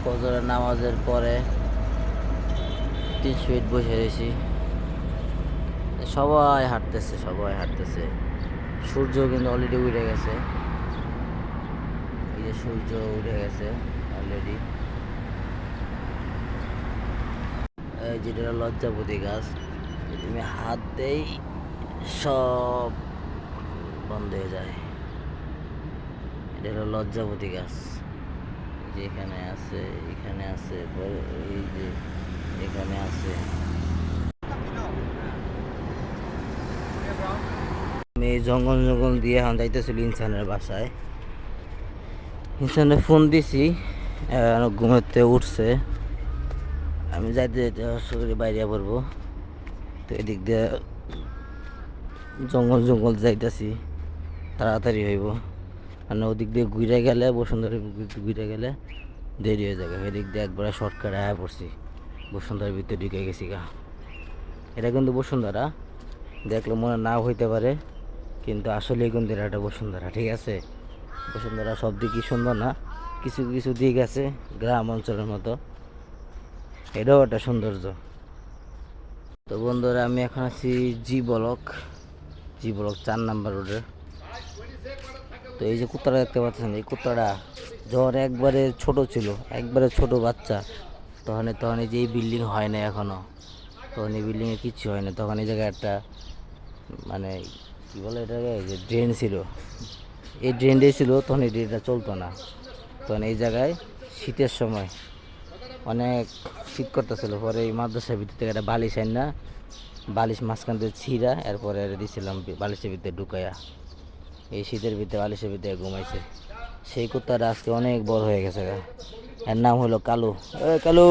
ফজরের নামাজের পরে 3 মিনিট বসে রয়েছি। সবাই হাঁটতেছে। সূর্য কিন্তু অলরেডি উঠে গেছে। এই যে সূর্য উঠে গেছে অলরেডি। এই যেটা লজ্জাপতি গাছ, আমি হাত দেই সব বন্ধ হয়ে যায়। এটা হলো লজ্জাপতি গাছ। যেখানে আছে, এখানে আছে, এই যে এখানে আছে। আমি জঙ্গল দিয়ে এখন যাইতেছিল ইনসানের বাসায়। ইনসানে ফোন দিছি, ঘুমাতে উঠছে। আমি যাইতে যাইতে বাইরে পড়বো। তো এদিক দিয়ে জঙ্গল যাইতেছি, তাড়াতাড়ি হইব। মানে ওদিক দিয়ে ঘুরে গেলে, বসুন্ধরা ঘুরে গেলে দেরি হয়ে যাবে। এদিক দিয়ে একবার শর্টকাট আয়া পড়ছি, বসুন্ধরার ভিতরে ঢুকে গেছি গা। এটা কিন্তু বসুন্ধরা, দেখলে মনে নাও হইতে পারে, কিন্তু আসলেই কিন্তু এটা বসুন্ধরা। ঠিক আছে, বসুন্ধরা সব দিকই সুন্দর না, কিছু কিছু দিক আছে গ্রাম অঞ্চলের মতো, এটাও একটা সৌন্দর্য। তো বন্ধুরা, আমি এখন আছি জি ব্লক 4 নাম্বার রোডে। তো এই যে কুত্তাটা দেখতে পাচ্ছেন, এই কুত্তাটা যখন একবারে ছোট ছিল, একবারে ছোট বাচ্চা, তখন এই যে এই বিল্ডিং হয় না এখনো, তখন এই বিল্ডিংয়ে কিচ্ছু হয় না। তখন এই জায়গায় একটা মানে কী বলে এটাকে, যে ড্রেন ছিল, এই ড্রেনটাই ছিল, তখন এই ড্রেনটা চলতো না। তখন এই জায়গায় শীতের সময় অনেক শীত করতেছিল। পরে এই মাদ্রাসার ভিতর থেকে একটা বালিশ আইন না, বালিশ মাঝখান থেকে ছিঁড়া, এরপরে দিয়েছিলাম বালিশের ভিতরে ঢুকাইয়া। এই শীতের ভিতরে বালিশের ভিতরে ঘুমাইছে। সেই কুত্তাটা আজকে অনেক বড় হয়ে গেছে। এর নাম হলো কালু। কালু,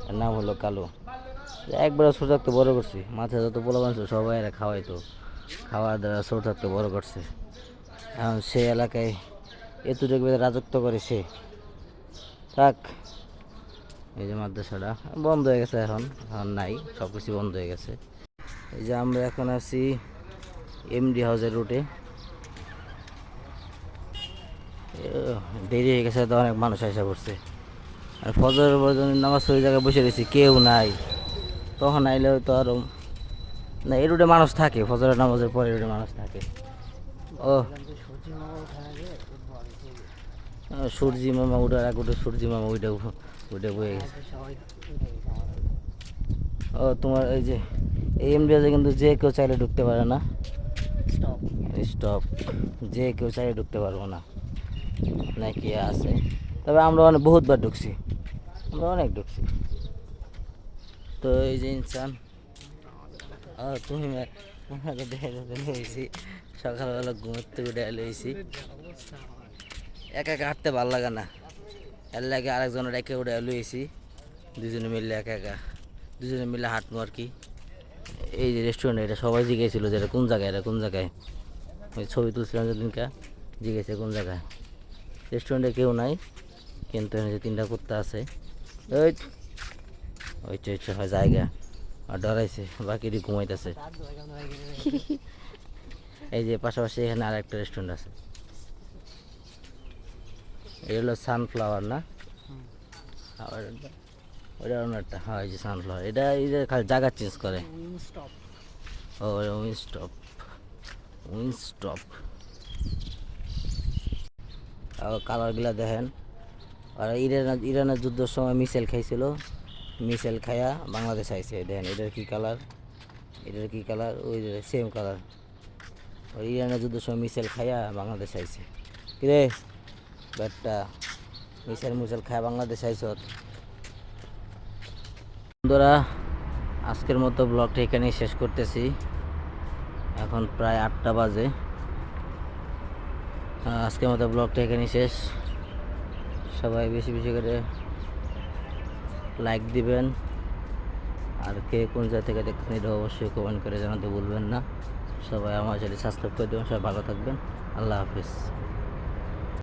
এর নাম হলো কালু। একবার ছোট থাকতে বড় করছি, মাথায় যত পোলা বানছে সবাই এরা খাওয়াইতো, খাওয়া দাওয়া ছোট থাকতে বড় করছে। এখন সে এলাকায় এতটুকু রাজত্ব করে সে। থাক, এই যে মাদ্রাসাটা বন্ধ হয়ে গেছে, এখন নাই, সব কিছু বন্ধ হয়ে গেছে। এই যে আমরা এখন আছি এমডি হাউসের রুটে। দেরি হয়ে গেছে, তো অনেক মানুষ আসা পড়ছে। আর ফজরের নামাজ ওই জায়গায় বসে রয়েছি, কেউ নাই। তখন আইলেও তো আরো না, এই রুটে মানুষ থাকে, ফজরের নামাজের পরে রুটে মানুষ থাকে। ও সূর্যি মামা উঠার আগে সূর্যি মামা উঠে বয়ে গেছে। ও তোমার এই যে এই এমডিতে কিন্তু যে কেউ চাইলে ঢুকতে পারে না, স্টপ, যে কেউ চাইলে ঢুকতে পারবো না নাকি আছে। তবে আমরা বহুতবার ঢুকছি, আমরা অনেক ঢুকছি। তো এই যে ইনসান, তুমি লইছি সকালবেলা ঘুমোতে উঠে লইছি। একা একা হাঁটতে ভালো লাগে না, এর লাগে আরেকজনের একে উঠে লইছি, দুজনে মিললে দুজনে মিলে হাঁটবো আর কি। এই যে রেস্টুরেন্ট, এটা সবাই জিজ্ঞেছিল যে এটা কোন জায়গায়, ওই ছবি তুলছিলাম যেদিনকা, জিজ্ঞেসে কোন জায়গায়। রেস্টুরেন্টে কেউ নাই, কিন্তু এখানে যে 3টা কুত্তা আছে, ওই হয় জায়গা, আর ডরাইছে, বাকিটি ঘুমাইতেছে। এই যে পাশাপাশি এখানে আর একটা রেস্টুরেন্ট আছে, এটা হলো সানফ্লাওয়ার না, ওটা অন্য একটা, হ্যাঁ এই যে সানফ্লাওয়ার। এটা এই যে খালি জায়গা চেঞ্জ করে। ও উইনস্টপ। কালারগুলা দেখেন। আর ইরানের যুদ্ধের সময় মিসাইল খাইছিল, মিসাইল খায়া বাংলাদেশ আইছে। দেখেন এটার কি কালার, ওই সেম কালার। ওই ইরানের যুদ্ধের সময় মিসাইল খায়া বাংলাদেশ আইছে। কিরে ব্যাটটা, মিসাইল খায়া বাংলাদেশ আইস। বন্ধুরা, আজকের মতো ব্লগটা এখানেই শেষ করতেছি। এখন প্রায় 8টা বাজে। আজকের মতো ব্লগটা এখানেই শেষ। সবাই বেশি বেশি করে লাইক দিবেন, আর কে কোন জায়গা থেকে দেখছেন এটা অবশ্যই কমেন্ট করে জানাতে ভুলবেন না। সবাই আমার চ্যানেল সাবস্ক্রাইব করে দেবেন। সবাই ভালো থাকবেন, আল্লাহ হাফিজ।